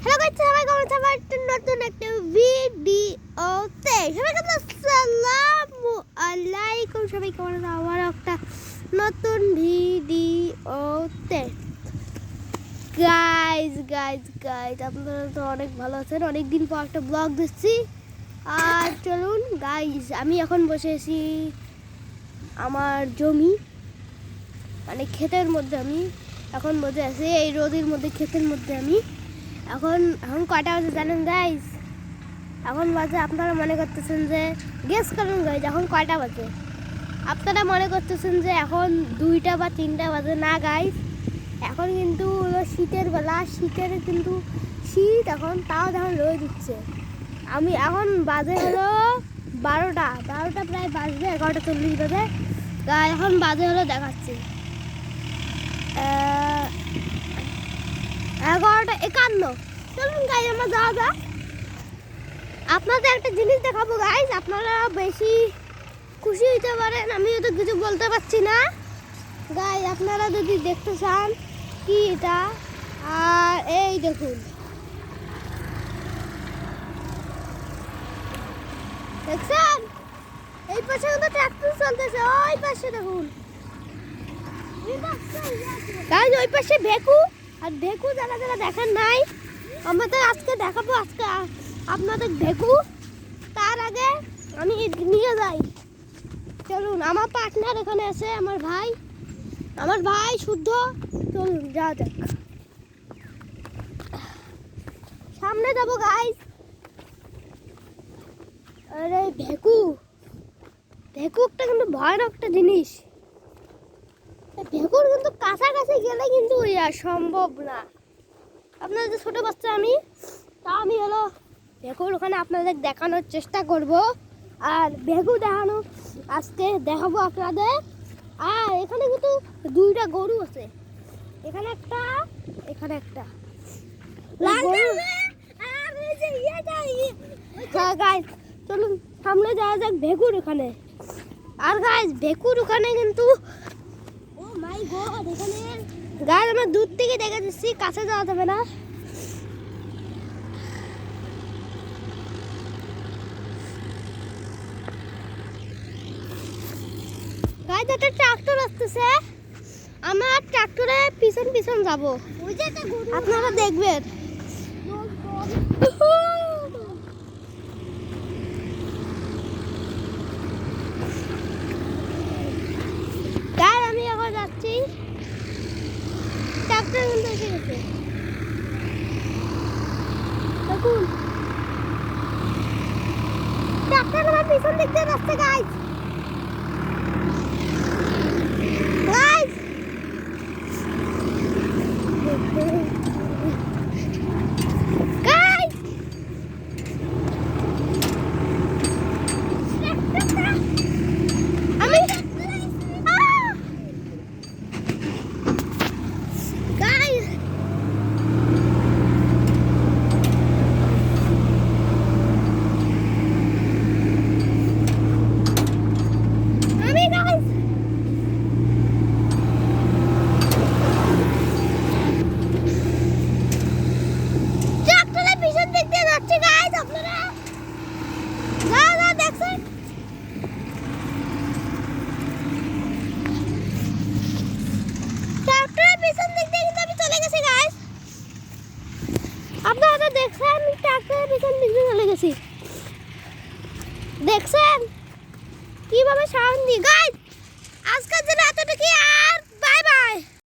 Hello guys, সবাই কেমন আছেন? আমার একটা নতুন একটা ভিডিওতে সবাইকে আসসালামু আলাইকুম। সবাই কেমন আছেন? আমার একটা নতুন ভিডিওতে গাইস আপনারা তো অনেক ভালো আছেন। অনেকদিন পর একটা ব্লগ দিচ্ছি। আর চলুন গাইস, আমি এখন বসে আছি আমার জমি, মানে ক্ষেতের মধ্যে। আমি এখন বসে আছি এই রোদের মধ্যে, ক্ষেতের মধ্যে। আমি এখন কয়টা বাজে জানেন গাইস? এখন বাজে, আপনারা মনে করতেছেন যে গেস করুন গাইস, এখন কয়টা বাজে? আপনারা মনে করতেছেন যে এখন 2টা বা 3টা বাজে। না গাইস, এখন কিন্তু হলো শীতের বেলা। শীতের কিন্তু শীত এখন, তাও যখন রোদ দিচ্ছে। আমি এখন বাজে হলো 12টা প্রায় বাজবে, 11:40 বাজে। এখন বাজে হলো দেখাচ্ছি 11:51। চলুন গাইস, আমরা যাওয়া যাক। আপনাদের একটা জিনিস দেখাবো গাইস, আপনারা বেশি খুশি হতে পারেন, আমি তো কিছু বলতে পারছি না গাইস। আপনারা যদি দেখতে চান কি এটা, আর এই দেখুন, দেখছেন? এই পাশে কিন্তু ট্রাক্টর চলতেছে, ওই পাশে দেখুন গাইস, ওই পাশে ভেকু। আর ভেকু যারা যারা দেখেন নাই, আমাদের আজকে দেখাবো আজকে আপনাদের ভেকু। তার আগে আমি নিয়ে যাই, চলুন। আমার পার্টনার এখানে আছে, আমার ভাই শুদ্ধ। চলুন যাওয়া যাক, সামনে যাবো গাইস। আরে ভেকু একটা কিন্তু ভয়ানক একটা জিনিস। ভেকুর কিন্তু কাছাকাছি গেলে কিন্তু সম্ভব না। আপনাদের ছোট বাচ্চা আমি, তা আমি হলো ভেকুর ওখানে আপনাদের দেখানোর চেষ্টা করব। আর ভেকু দেখানো আজকে দেখাবো আপনাদের। আর এখানে কিন্তু 2টা গরু আছে, এখানে একটা হ্যাঁ গাইস, চলুন সামনে যাওয়া যাক ভেকুর ওখানে। আর গাইস, ভেকুর ওখানে কিন্তু ও মাই গড, এখানে গাইস আমরা দূর থেকে দেখে দিচ্ছি, কাছে যাওয়া যাবে না। গাইস, একটা ট্রাক্টর আসতেছে, আমরা ট্রাক্টরে পিছন যাব, আপনারা দেখবেন। গাইস, আমি এখন যাচ্ছি, ট্রাক্টর কিন্তু এসে গেছে, দেখুন ট্রাক্টর আমার পিছন দিক দিয়ে যাচ্ছে গাইস। আপনারা দেখছেন ট্রাক্টরের পিছন দিক দিয়ে চলে গেছি, দেখছেন কিভাবে সাউন্ড দি গাইস।